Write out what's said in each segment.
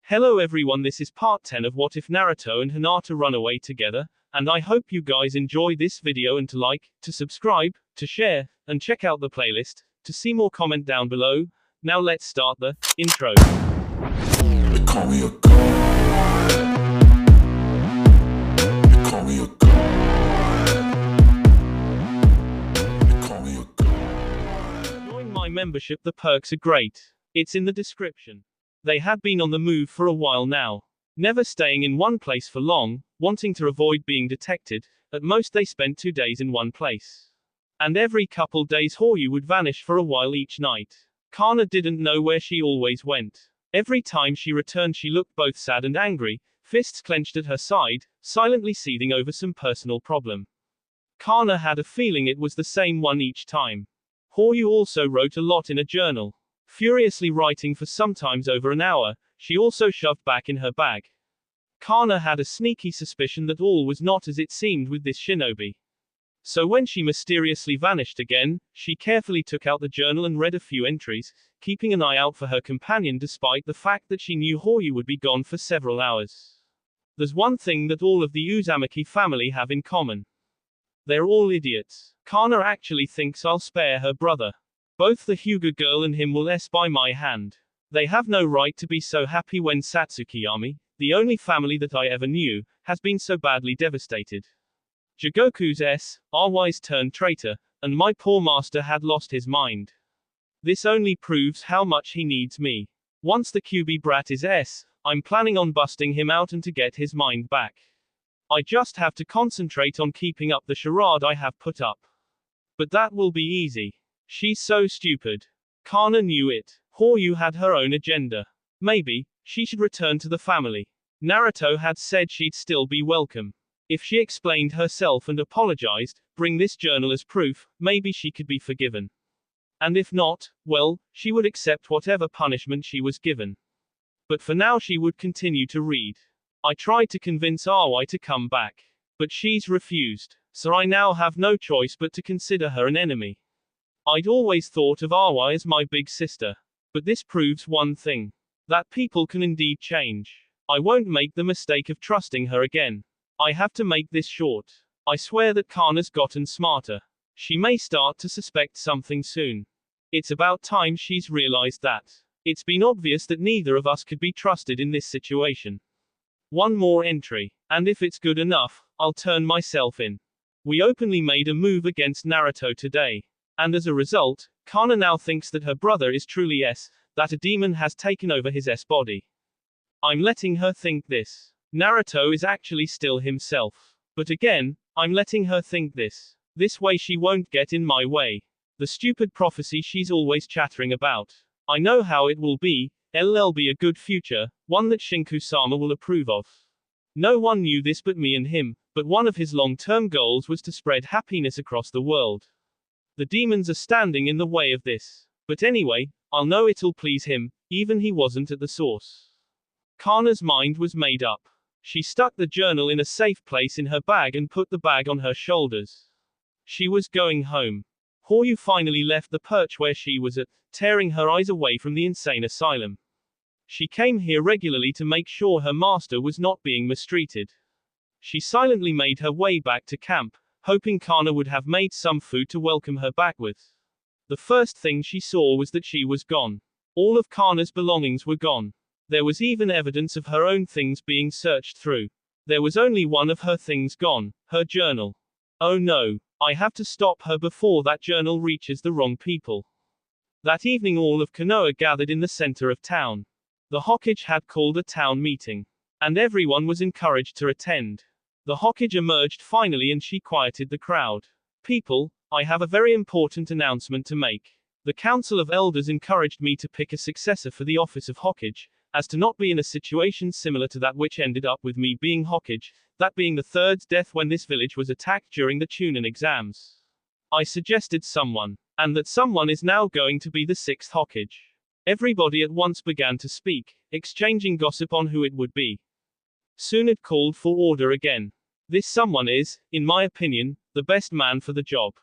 Hello everyone, this is part 10 of What If Naruto and Hinata Run Away Together, and I hope you guys enjoy this video and to like, to subscribe, to share, and check out the playlist, to see more comment down below. Now let's start the intro. They call me a god. They call me a god. They call me a god. Join my membership, the perks are great. It's in the description. They had been on the move for a while now. Never staying in one place for long, wanting to avoid being detected. At most they spent 2 days in one place. And every couple days Hoyu would vanish for a while each night. Kana didn't know where she always went. Every time she returned she looked both sad and angry, fists clenched at her side, silently seething over some personal problem. Kana had a feeling it was the same one each time. Hoyu also wrote a lot in a journal. Furiously writing for sometimes over an hour, she also shoved back in her bag. Kana had a sneaky suspicion that all was not as it seemed with this shinobi. So when she mysteriously vanished again, she carefully took out the journal and read a few entries, keeping an eye out for her companion despite the fact that she knew Hoyu would be gone for several hours. There's one thing that all of the Uzumaki family have in common. They're all idiots. Kana actually thinks I'll spare her brother. Both the Hyuga girl and him will by my hand. They have no right to be so happy when Satsukiyami, the only family that I ever knew, has been so badly devastated. Jigoku's RY's turned traitor, and my poor master had lost his mind. This only proves how much he needs me. Once the QB brat is I'm planning on busting him out and to get his mind back. I just have to concentrate on keeping up the charade I have put up. But that will be easy. She's so stupid. Kana knew it. Hoyu had her own agenda. Maybe she should return to the family. Naruto had said she'd still be welcome. If she explained herself and apologized, bring this journal as proof, maybe she could be forgiven. And if not, well, she would accept whatever punishment she was given. But for now she would continue to read. I tried to convince RY to come back. But she's refused. So I now have no choice but to consider her an enemy. I'd always thought of RY as my big sister. But this proves one thing. That people can indeed change. I won't make the mistake of trusting her again. I have to make this short. I swear that Kana's gotten smarter. She may start to suspect something soon. It's about time she's realized that. It's been obvious that neither of us could be trusted in this situation. One more entry. And if it's good enough, I'll turn myself in. We openly made a move against Naruto today. And as a result, Kana now thinks that her brother is truly that a demon has taken over his body. I'm letting her think this. Naruto is actually still himself. But again, I'm letting her think this. This way she won't get in my way. The stupid prophecy she's always chattering about. I know how it will be. It'll be a good future, one that Shinku-sama will approve of. No one knew this but me and him, but one of his long-term goals was to spread happiness across the world. The demons are standing in the way of this. But anyway, I'll know it'll please him, even he wasn't at the source. Kana's mind was made up. She stuck the journal in a safe place in her bag and put the bag on her shoulders. She was going home. Hoyu finally left the perch where she was at, tearing her eyes away from the insane asylum. She came here regularly to make sure her master was not being mistreated. She silently made her way back to camp, hoping Kana would have made some food to welcome her back with. The first thing she saw was that she was gone. All of Kana's belongings were gone. There was even evidence of her own things being searched through. There was only one of her things gone, her journal. Oh no, I have to stop her before that journal reaches the wrong people. That evening all of Konoha gathered in the center of town. The Hokage had called a town meeting. And everyone was encouraged to attend. The Hokage emerged finally and she quieted the crowd. People, I have a very important announcement to make. The Council of Elders encouraged me to pick a successor for the office of Hokage, as to not be in a situation similar to that which ended up with me being Hokage, that being the third death when this village was attacked during the Chunin exams. I suggested someone, and that someone is now going to be the sixth Hokage. Everybody at once began to speak, exchanging gossip on who it would be. Soon it called for order again. This someone is, in my opinion, the best man for the job.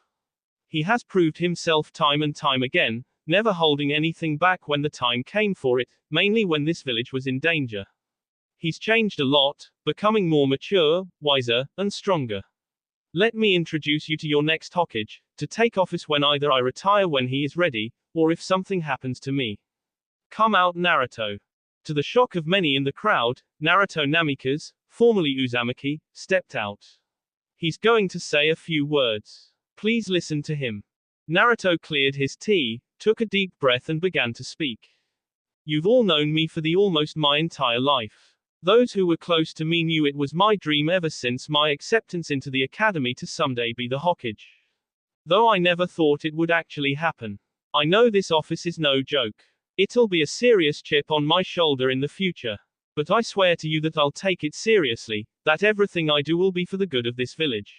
He has proved himself time and time again, never holding anything back when the time came for it, mainly when this village was in danger. He's changed a lot, becoming more mature, wiser, and stronger. Let me introduce you to your next Hokage, to take office when either I retire when he is ready, or if something happens to me. Come out, Naruto. To the shock of many in the crowd, Naruto Namikaze, formerly Uzumaki, stepped out. He's going to say a few words. Please listen to him. Naruto cleared his tea, took a deep breath and began to speak. You've all known me for almost my entire life. Those who were close to me knew it was my dream ever since my acceptance into the academy to someday be the Hokage. Though I never thought it would actually happen. I know this office is no joke. It'll be a serious chip on my shoulder in the future. But I swear to you that I'll take it seriously, that everything I do will be for the good of this village.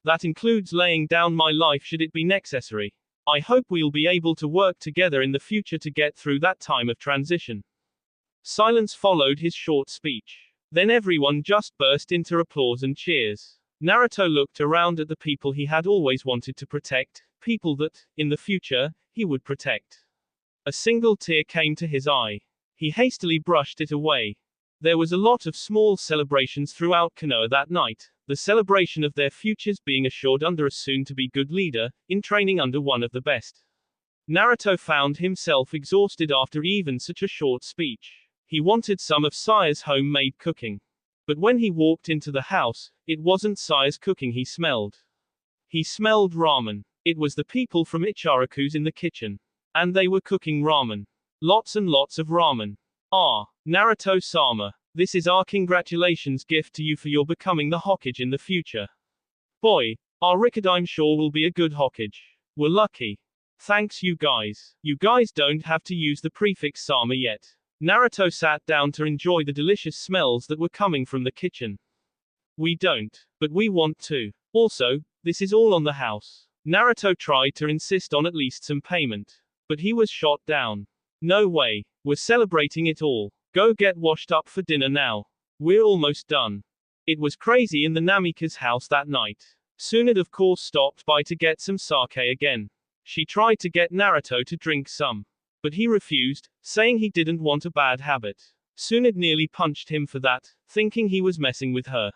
That includes laying down my life should it be necessary. I hope we'll be able to work together in the future to get through that time of transition. Silence followed his short speech. Then everyone just burst into applause and cheers. Naruto looked around at the people he had always wanted to protect, people that, in the future, he would protect. A single tear came to his eye. He hastily brushed it away. There was a lot of small celebrations throughout Konoha that night, the celebration of their futures being assured under a soon-to-be good leader, in training under one of the best. Naruto found himself exhausted after even such a short speech. He wanted some of Saya's homemade cooking. But when he walked into the house, it wasn't Saya's cooking he smelled. He smelled ramen. It was the people from Ichiraku's in the kitchen. And they were cooking ramen. Lots and lots of ramen. Ah, Naruto-sama. This is our congratulations gift to you for your becoming the Hokage in the future. Boy, our Rikard I'm sure will be a good Hokage. We're lucky. Thanks you guys. You guys don't have to use the prefix sama yet. Naruto sat down to enjoy the delicious smells that were coming from the kitchen. We don't, but we want to. Also, this is all on the house. Naruto tried to insist on at least some payment. But he was shot down. No way. We're celebrating it all. Go get washed up for dinner now. We're almost done. It was crazy in the Namikaze house that night. Tsunade of course stopped by to get some sake again. She tried to get Naruto to drink some. But he refused, saying he didn't want a bad habit. Tsunade nearly punched him for that, thinking he was messing with her.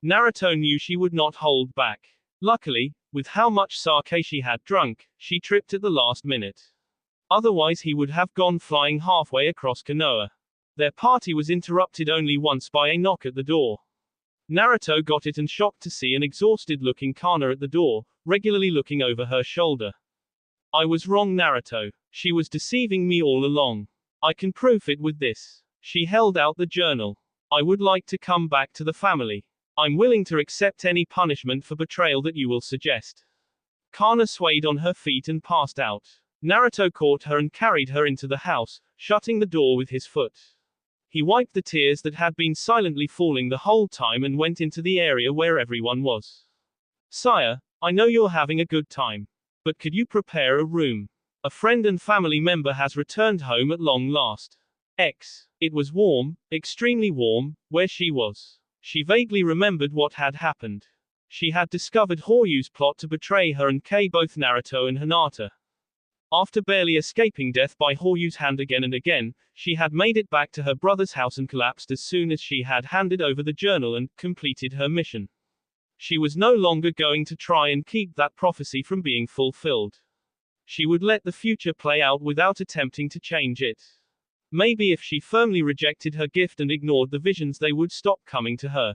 Naruto knew she would not hold back. Luckily, with how much sake she had drunk, she tripped at the last minute. Otherwise he would have gone flying halfway across Konoha. Their party was interrupted only once by a knock at the door. Naruto got it and shocked to see an exhausted-looking Kana at the door, regularly looking over her shoulder. I was wrong, Naruto. She was deceiving me all along. I can prove it with this. She held out the journal. I would like to come back to the family. I'm willing to accept any punishment for betrayal that you will suggest. Kana swayed on her feet and passed out. Naruto caught her and carried her into the house, shutting the door with his foot. He wiped the tears that had been silently falling the whole time and went into the area where everyone was. Sire, I know you're having a good time. But could you prepare a room? A friend and family member has returned home at long last. It was warm, extremely warm, where she was. She vaguely remembered what had happened. She had discovered Horyu's plot to betray her and kill both Naruto and Hinata. After barely escaping death by Horyu's hand again and again, she had made it back to her brother's house and collapsed as soon as she had handed over the journal and completed her mission. She was no longer going to try and keep that prophecy from being fulfilled. She would let the future play out without attempting to change it. Maybe if she firmly rejected her gift and ignored the visions, they would stop coming to her.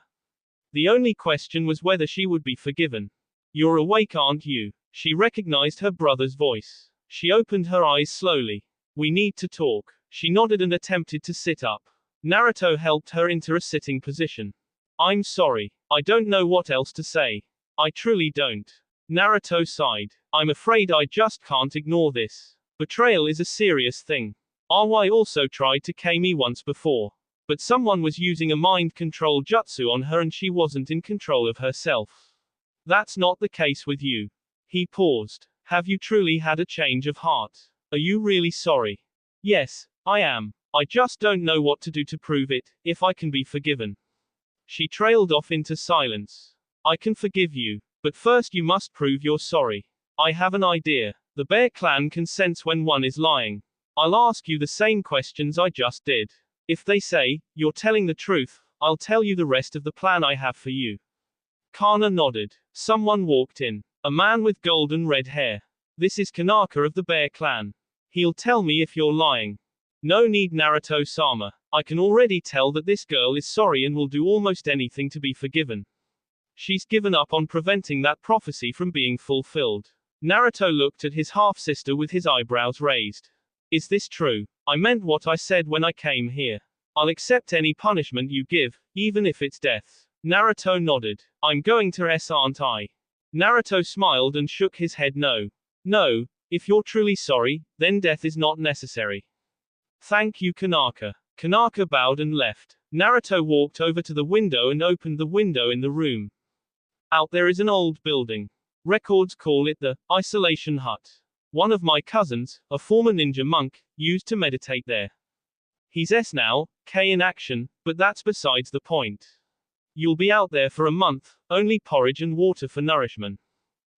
The only question was whether she would be forgiven. You're awake, aren't you? She recognized her brother's voice. She opened her eyes slowly. We need to talk. She nodded and attempted to sit up. Naruto helped her into a sitting position. I'm sorry. I don't know what else to say. I truly don't. Naruto sighed. I'm afraid I just can't ignore this. Betrayal is a serious thing. RY also tried to kill me once before. But someone was using a mind control jutsu on her and she wasn't in control of herself. That's not the case with you. He paused. Have you truly had a change of heart? Are you really sorry? Yes, I am. I just don't know what to do to prove it, if I can be forgiven. She trailed off into silence. I can forgive you, but first you must prove you're sorry. I have an idea. The Bear Clan can sense when one is lying. I'll ask you the same questions I just did. If they say, you're telling the truth, I'll tell you the rest of the plan I have for you. Kana nodded. Someone walked in. A man with golden red hair. This is Kanaka of the Bear Clan. He'll tell me if you're lying. No need, Naruto-sama. I can already tell that this girl is sorry and will do almost anything to be forgiven. She's given up on preventing that prophecy from being fulfilled. Naruto looked at his half-sister with his eyebrows raised. Is this true? I meant what I said when I came here. I'll accept any punishment you give, even if it's death. Naruto nodded. I'm going to aren't I? Naruto smiled and shook his head no. No, if you're truly sorry, then death is not necessary. Thank you, Kanaka. Kanaka bowed and left. Naruto walked over to the window and opened the window in the room. Out there is an old building. Records call it the Isolation Hut. One of my cousins, a former ninja monk, used to meditate there. He's S now, K in action, but that's besides the point. You'll be out there for a month, only porridge and water for nourishment.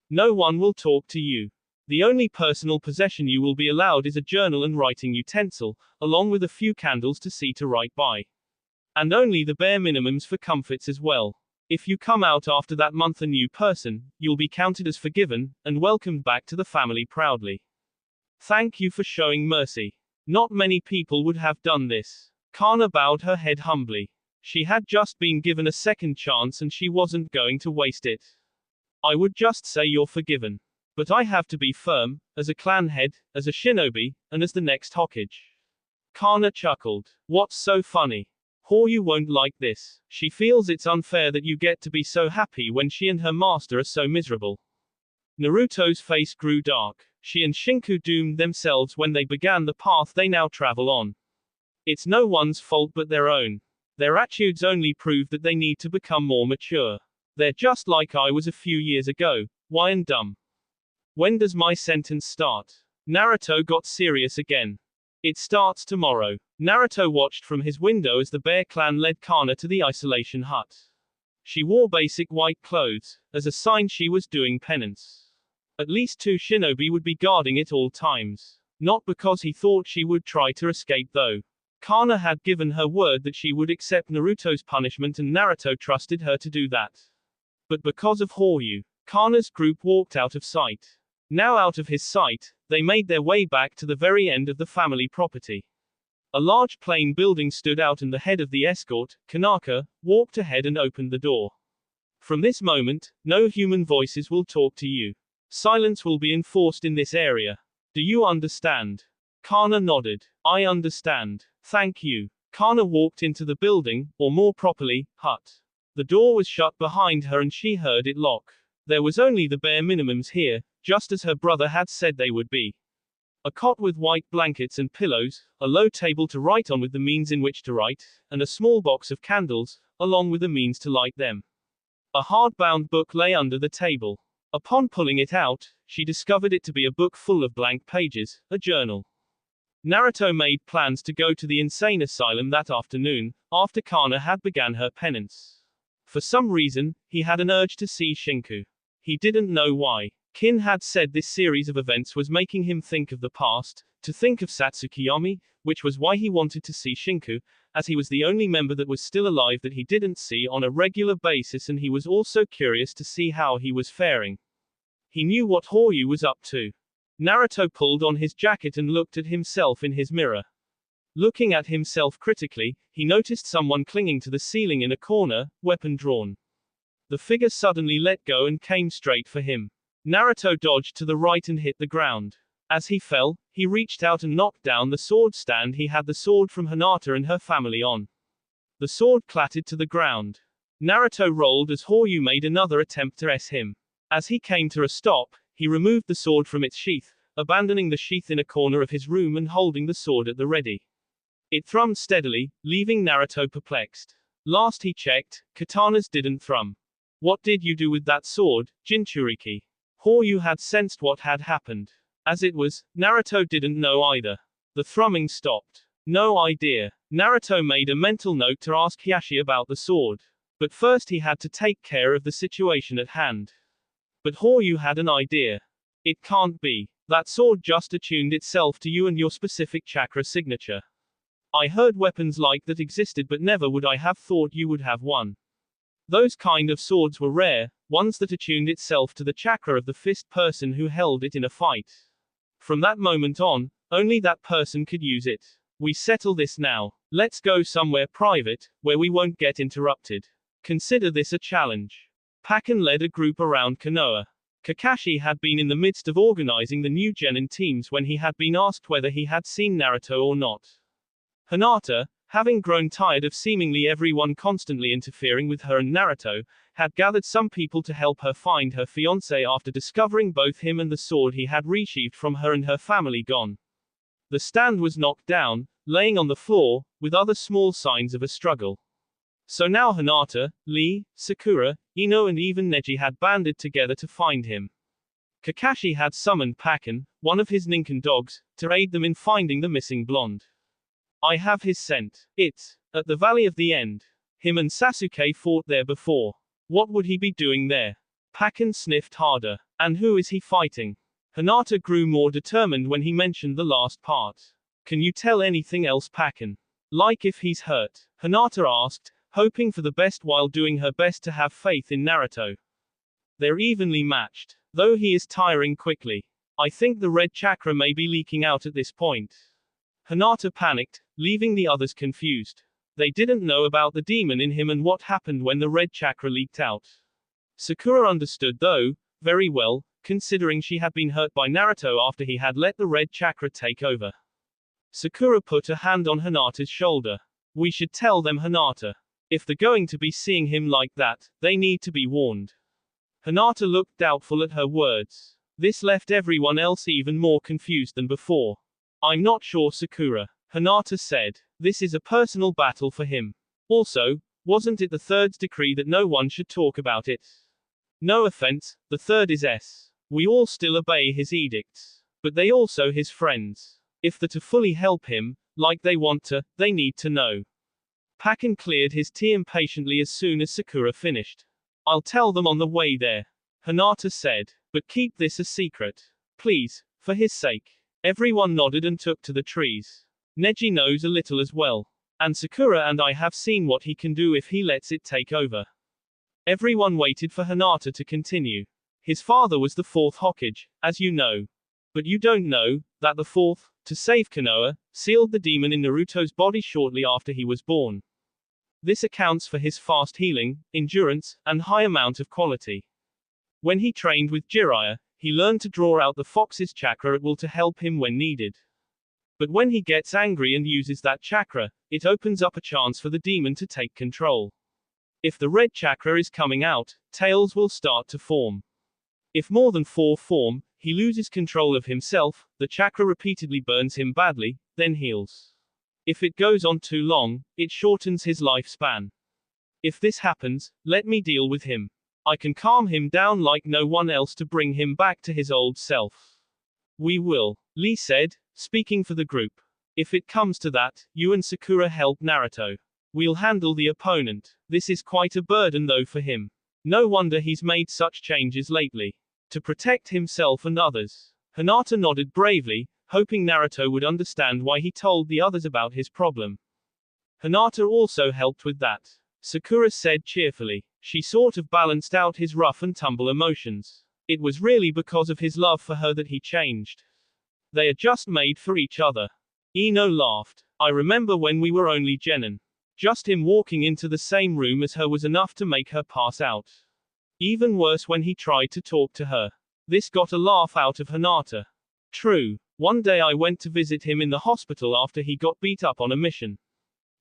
No one will talk to you. The only personal possession you will be allowed is a journal and writing utensil, along with a few candles to see to write by. And only the bare minimums for comforts as well. If you come out after that month a new person, you'll be counted as forgiven, and welcomed back to the family proudly. Thank you for showing mercy. Not many people would have done this. Kana bowed her head humbly. She had just been given a second chance and she wasn't going to waste it. I would just say you're forgiven. But I have to be firm, as a clan head, as a shinobi, and as the next Hokage. Kana chuckled. What's so funny? Horyu won't like this. She feels it's unfair that you get to be so happy when she and her master are so miserable. Naruto's face grew dark. She and Shinku doomed themselves when they began the path they now travel on. It's no one's fault but their own. Their attitudes only prove that they need to become more mature. They're just like I was a few years ago, why and dumb. When does my sentence start? Naruto got serious again. It starts tomorrow. Naruto watched from his window as the Bear Clan led Kana to the Isolation Hut. She wore basic white clothes, as a sign she was doing penance. At least 2 shinobi would be guarding it all times. Not because he thought she would try to escape though. Kana had given her word that she would accept Naruto's punishment and Naruto trusted her to do that. But because of Horyu, Kana's group walked out of sight. Now out of his sight, they made their way back to the very end of the family property. A large plain building stood out and the head of the escort, Kanaka, walked ahead and opened the door. From this moment, no human voices will talk to you. Silence will be enforced in this area. Do you understand? Kana nodded. I understand. Thank you. Kana walked into the building, or more properly, hut. The door was shut behind her and she heard it lock. There was only the bare minimums here, just as her brother had said they would be. A cot with white blankets and pillows, a low table to write on with the means in which to write, and a small box of candles, along with the means to light them. A hardbound book lay under the table. Upon pulling it out, she discovered it to be a book full of blank pages, a journal. Naruto made plans to go to the insane asylum that afternoon, after Kana had begun her penance. For some reason, he had an urge to see Shinku. He didn't know why. Kin had said this series of events was making him think of the past, to think of Satsukiyami, which was why he wanted to see Shinku, as he was the only member that was still alive that he didn't see on a regular basis and he was also curious to see how he was faring. He knew what Horyu was up to. Naruto pulled on his jacket and looked at himself in his mirror. Looking at himself critically, he noticed someone clinging to the ceiling in a corner, weapon drawn. The figure suddenly let go and came straight for him. Naruto dodged to the right and hit the ground. As he fell, he reached out and knocked down the sword stand he had the sword from Hinata and her family on. The sword clattered to the ground. Naruto rolled as Horyu made another attempt to him. As he came to a stop, he removed the sword from its sheath, abandoning the sheath in a corner of his room and holding the sword at the ready. It thrummed steadily, leaving Naruto perplexed. Last he checked, katanas didn't thrum. What did you do with that sword, Jinchuriki? Horyu had sensed what had happened. As it was, Naruto didn't know either. The thrumming stopped. No idea. Naruto made a mental note to ask Hiashi about the sword. But first he had to take care of the situation at hand. But Horyu had an idea. It can't be. That sword just attuned itself to you and your specific chakra signature. I heard weapons like that existed, but never would I have thought you would have one. Those kind of swords were rare, ones that attuned itself to the chakra of the fist person who held it in a fight. From that moment on, only that person could use it. We settle this now. Let's go somewhere private, where we won't get interrupted. Consider this a challenge. Pakken led a group around Konoha. Kakashi had been in the midst of organizing the new genin teams when he had been asked whether he had seen Naruto or not. Hinata, having grown tired of seemingly everyone constantly interfering with her and Naruto, had gathered some people to help her find her fiancé after discovering both him and the sword he had resheathed from her and her family gone. The stand was knocked down, laying on the floor, with other small signs of a struggle. So now Hinata, Lee, Sakura, Ino and even Neji had banded together to find him. Kakashi had summoned Pakken, one of his Ninken dogs, to aid them in finding the missing blonde. I have his scent. It's at the Valley of the End. Him and Sasuke fought there before. What would he be doing there? Pakken sniffed harder. And who is he fighting? Hinata grew more determined when he mentioned the last part. Can you tell anything else, Pakken? Like if he's hurt? Hinata asked, hoping for the best while doing her best to have faith in Naruto. They're evenly matched, though he is tiring quickly. I think the red chakra may be leaking out at this point. Hinata panicked, leaving the others confused. They didn't know about the demon in him and what happened when the red chakra leaked out. Sakura understood though, very well, considering she had been hurt by Naruto after he had let the red chakra take over. Sakura put a hand on Hinata's shoulder. We should tell them, Hinata. If they're going to be seeing him like that, they need to be warned. Hinata looked doubtful at her words. This left everyone else even more confused than before. I'm not sure, Sakura. Hinata said. This is a personal battle for him. Also, wasn't it the third's decree that no one should talk about it? No offense, the third is S. We all still obey his edicts. But they also his friends. If they're to fully help him, like they want to, they need to know. Pakken cleared his tea impatiently as soon as Sakura finished. I'll tell them on the way there. Hinata said. But keep this a secret. Please, for his sake. Everyone nodded and took to the trees. Neji knows a little as well. And Sakura and I have seen what he can do if he lets it take over. Everyone waited for Hinata to continue. His father was the fourth Hokage, as you know. But you don't know that the fourth, to save Konoha, sealed the demon in Naruto's body shortly after he was born. This accounts for his fast healing, endurance, and high amount of quality. When he trained with Jiraiya, he learned to draw out the fox's chakra at will to help him when needed. But when he gets angry and uses that chakra, it opens up a chance for the demon to take control. If the red chakra is coming out, tails will start to form. If more than 4 form, he loses control of himself, the chakra repeatedly burns him badly, then heals. If it goes on too long, it shortens his lifespan. If this happens, let me deal with him. I can calm him down like no one else to bring him back to his old self. We will, Lee said, speaking for the group. If it comes to that, you and Sakura help Naruto. We'll handle the opponent. This is quite a burden though for him. No wonder he's made such changes lately. To protect himself and others. Hinata nodded bravely, hoping Naruto would understand why he told the others about his problem. Hinata also helped with that. Sakura said cheerfully. She sort of balanced out his rough and tumble emotions. It was really because of his love for her that he changed. They are just made for each other. Ino laughed. I remember when we were only genin. Just him walking into the same room as her was enough to make her pass out. Even worse when he tried to talk to her. This got a laugh out of Hinata. True. One day I went to visit him in the hospital after he got beat up on a mission.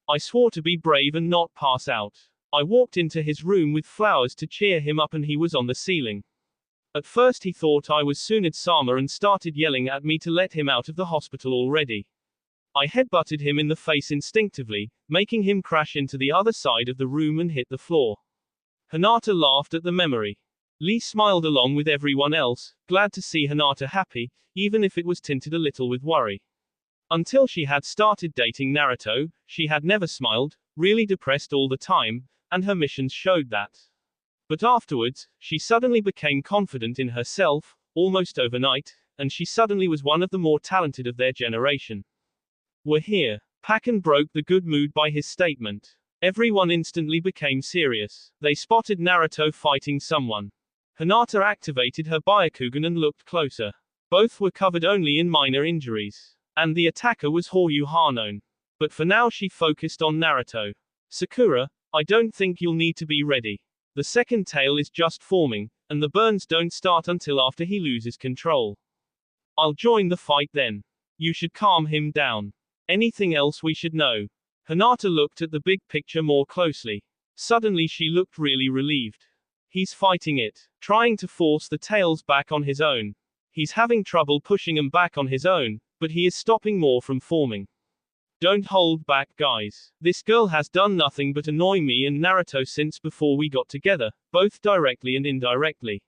I swore to be brave and not pass out. I walked into his room with flowers to cheer him up and he was on the ceiling. At first he thought I was Tsunade-sama and started yelling at me to let him out of the hospital already. I headbutted him in the face instinctively, making him crash into the other side of the room and hit the floor. Hinata laughed at the memory. Lee smiled along with everyone else, glad to see Hinata happy, even if it was tinted a little with worry. Until she had started dating Naruto, she had never smiled, really depressed all the time, and her missions showed that. But afterwards, she suddenly became confident in herself, almost overnight, and she suddenly was one of the more talented of their generation. "We're here." Pakan broke the good mood by his statement. Everyone instantly became serious. They spotted Naruto fighting someone. Hinata activated her Byakugan and looked closer. Both were covered only in minor injuries. And the attacker was Horyu Hanon. But for now she focused on Naruto. "Sakura, I don't think you'll need to be ready. The second tail is just forming, and the burns don't start until after he loses control. I'll join the fight then. You should calm him down. Anything else we should know?" Hinata looked at the big picture more closely. Suddenly she looked really relieved. "He's fighting it, trying to force the tails back on his own. He's having trouble pushing them back on his own, but he is stopping more from forming. Don't hold back, guys. This girl has done nothing but annoy me and Naruto since before we got together, both directly and indirectly."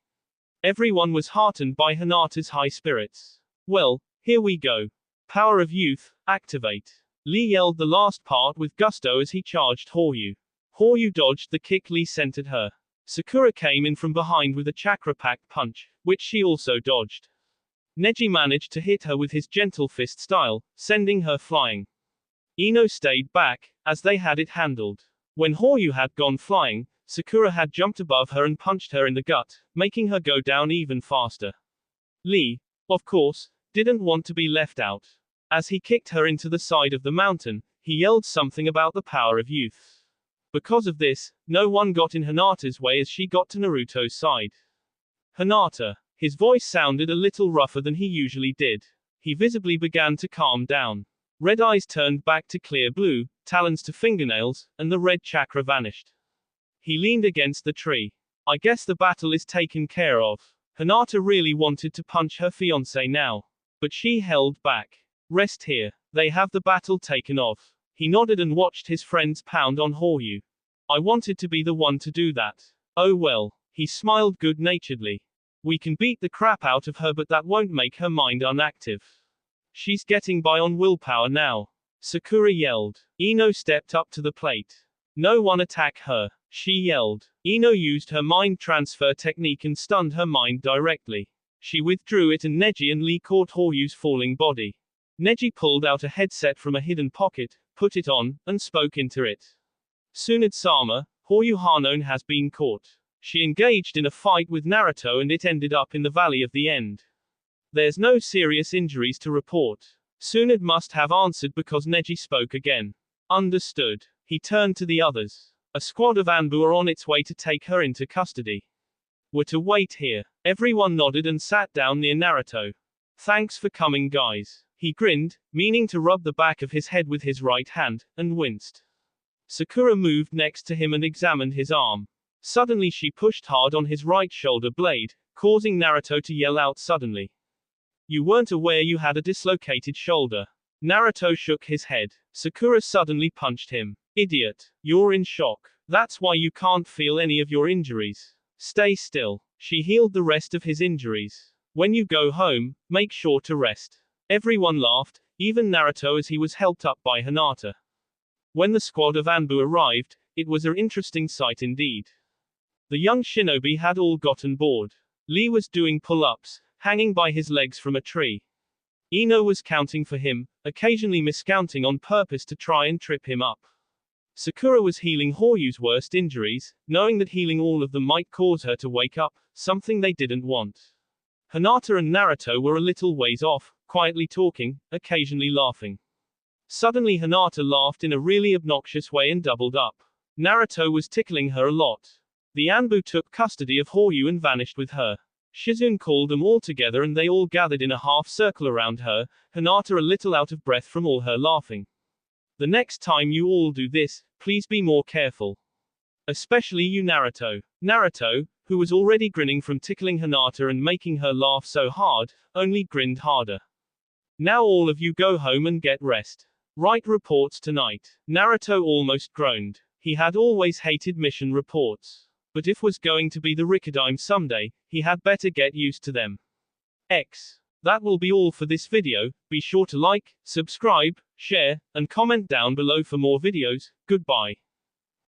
Everyone was heartened by Hinata's high spirits. "Well, here we go. Power of youth, activate." Lee yelled the last part with gusto as he charged Horyu. Horyu dodged the kick Lee sent at her. Sakura came in from behind with a chakra-packed punch, which she also dodged. Neji managed to hit her with his gentle fist style, sending her flying. Ino stayed back, as they had it handled. When Horyu had gone flying, Sakura had jumped above her and punched her in the gut, making her go down even faster. Lee, of course, didn't want to be left out. As he kicked her into the side of the mountain, he yelled something about the power of youth. Because of this, no one got in Hinata's way as she got to Naruto's side. "Hinata." His voice sounded a little rougher than he usually did. He visibly began to calm down. Red eyes turned back to clear blue, talons to fingernails, and the red chakra vanished. He leaned against the tree. "I guess the battle is taken care of." Hinata really wanted to punch her fiancé now. But she held back. "Rest here. They have the battle taken off." He nodded and watched his friends pound on Horyu. "I wanted to be the one to do that. Oh well." He smiled good-naturedly. "We can beat the crap out of her, but that won't make her mind inactive. She's getting by on willpower now." Sakura yelled. Ino stepped up to the plate. "No one attack her," she yelled. Ino used her mind transfer technique and stunned her mind directly. She withdrew it and Neji and Lee caught Horyu's falling body. Neji pulled out a headset from a hidden pocket, put it on, and spoke into it. "Tsunade-sama, Horyu Hanon has been caught. She engaged in a fight with Naruto and it ended up in the Valley of the End. There's no serious injuries to report." Tsunade must have answered because Neji spoke again. "Understood." He turned to the others. "A squad of Anbu are on its way to take her into custody. We're to wait here." Everyone nodded and sat down near Naruto. "Thanks for coming, guys." He grinned, meaning to rub the back of his head with his right hand, and winced. Sakura moved next to him and examined his arm. Suddenly she pushed hard on his right shoulder blade, causing Naruto to yell out suddenly. "You weren't aware you had a dislocated shoulder." Naruto shook his head. Sakura suddenly punched him. "Idiot. You're in shock. That's why you can't feel any of your injuries. Stay still." She healed the rest of his injuries. "When you go home, make sure to rest." Everyone laughed, even Naruto as he was helped up by Hinata. When the squad of Anbu arrived, it was an interesting sight indeed. The young shinobi had all gotten bored. Lee was doing pull-ups, hanging by his legs from a tree. Ino was counting for him, occasionally miscounting on purpose to try and trip him up. Sakura was healing Horyu's worst injuries, knowing that healing all of them might cause her to wake up, something they didn't want. Hinata and Naruto were a little ways off, quietly talking, occasionally laughing. Suddenly Hinata laughed in a really obnoxious way and doubled up. Naruto was tickling her a lot. The Anbu took custody of Horyu and vanished with her. Shizune called them all together and they all gathered in a half circle around her, Hinata a little out of breath from all her laughing. "The next time you all do this, please be more careful. Especially you, Naruto." Naruto, who was already grinning from tickling Hinata and making her laugh so hard, only grinned harder. "Now all of you go home and get rest. Write reports tonight." Naruto almost groaned. He had always hated mission reports. But if was going to be the Rikidime someday, he had better get used to them. That will be all for this video. Be sure to like, subscribe, share, and comment down below for more videos. Goodbye.